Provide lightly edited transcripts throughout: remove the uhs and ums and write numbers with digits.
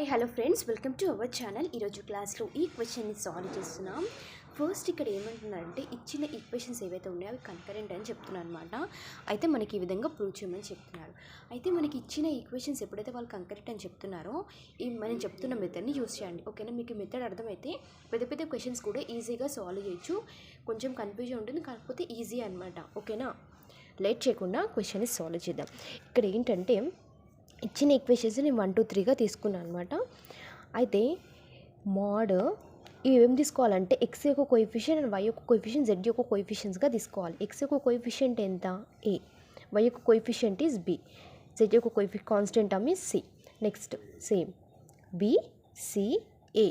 Hi hello friends, welcome to our channel. ఈరోజు క్లాస్లో ఈ క్వశ్చన్ని సాల్వ్ చేస్తున్నాం. ఫస్ట్ ఇక్కడ ఏమంటున్నారంటే ఇచ్చిన ఈక్వేషన్స్ ఏవైతే ఉన్నాయో అవి కన్కరెంట్ అని చెప్తున్నారు అనమాట. అయితే మనకి ఈ విధంగా ప్రూవ్ చేయమని చెప్తున్నారు. అయితే మనకి ఇచ్చిన ఈక్వేషన్స్ ఎప్పుడైతే వాళ్ళు కన్కరెంట్ అని చెప్తున్నారో ఈ మనం చెప్తున్న మెథడ్ని యూస్ చేయండి. ఓకేనా? మీకు మెథడ్ అర్థమైతే పెద్ద పెద్ద క్వశ్చన్స్ కూడా ఈజీగా సాల్వ్ చేయొచ్చు. కొంచెం కన్ఫ్యూజన్ ఉంటుంది, కాకపోతే ఈజీ అనమాట. ఓకేనా? లేట్ చేయకుండా క్వశ్చన్ని సాల్వ్ చేద్దాం. ఇక్కడ ఏంటంటే ఇచ్చిన ఈక్వేషన్స్ నేను 1 2 3గా తీసుకున్నాను అనమాట. అయితే మోడ్ ఇవి ఏం తీసుకోవాలంటే ఎక్స్ యొక్క కోఎఫిషియంట్ అండ్ వై యొక్క కోఎఫిషియంట్ జెడ్ యొక్క కోఎఫిషియంట్స్గా తీసుకోవాలి. ఎక్స్ యొక్క కోఎఫిషియంట్ ఎంత? ఏ. వై యొక్క కోఎఫిషియంట్ ఈజ్ బి. జెడ్ యొక్క constant term is c. Next same b c a.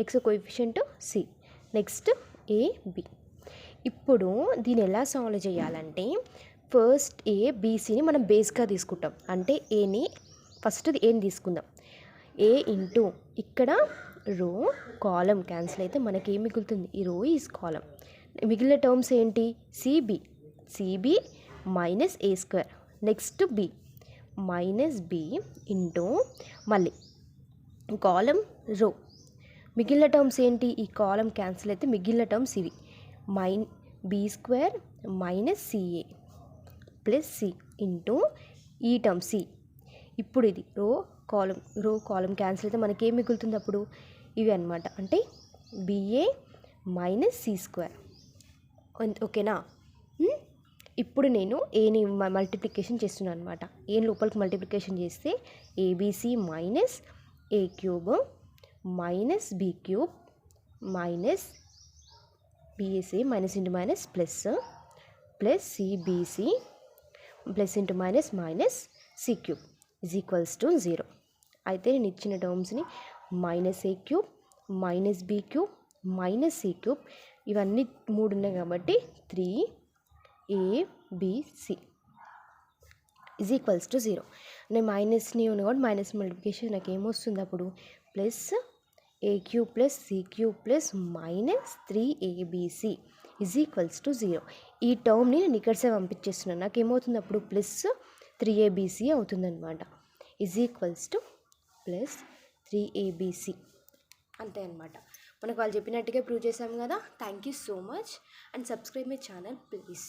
X coefficient c. Next a b. ఇప్పుడు దీన్ని ఎలా సాల్వ్ చేయాలంటే ఫస్ట్ ఏ బీసీని మనం బేస్గా తీసుకుంటాం. అంటే ఏని ఏని తీసుకుందాం. ఏ ఇంటూ ఇక్కడ రో కాలం క్యాన్సిల్ అయితే మనకి ఏం మిగులుతుంది? ఈ రో ఈజ్ కాలం. మిగిలిన టర్మ్స్ ఏంటి? Cb minus a square. Next b minus b into మళ్ళీ కాలం రో. మిగిలిన టర్మ్స్ ఏంటి? ఈ కాలం క్యాన్సిల్ అయితే మిగిలిన టర్మ్స్ ఇవి b square minus c a plus c into ఈ టర్మ్ సి. ఇప్పుడు ఇది రో కాలం క్యాన్సిల్ అయితే మనకి ఏం మిగులుతుంది అప్పుడు? ఇవి అనమాట. అంటే బిఏ మైనస్ సి స్క్వేర్. ఓకేనా? ఇప్పుడు నేను ఏని మల్టిప్లికేషన్ చేస్తున్నాను అనమాట. ఏ లోపలికి మల్టిప్లికేషన్ చేస్తే abc minus a cube minus b cube minus bac minus into minus plus సిబిసి plus into minus c cube is equals to 0. అయితే నేను ఇచ్చిన టర్మ్స్ని minus a cube minus b cube minus c cube ఇవన్నీ 3 ఉన్నాయి కాబట్టి 3abc is equals to 0. నేను మైనస్ని ఉంది కాబట్టి మైనస్ మల్టిప్లికేషన్ నాకు ఏమొస్తుంది అప్పుడు? Plus a cube plus c cube plus minus 3abc is equals to 0. ఈ టర్మ్ని నేను ఇక్కడిసే పంపించేస్తున్నాను. నాకు ఏమవుతుంది అప్పుడు? ప్లస్ 3abc అవుతుందన్నమాట. Is equals to plus 3abc. అంతే అనమాట. మనకు వాళ్ళు చెప్పినట్టుగా ప్రూవ్ చేసాము కదా. Thank you so much and subscribe my channel please.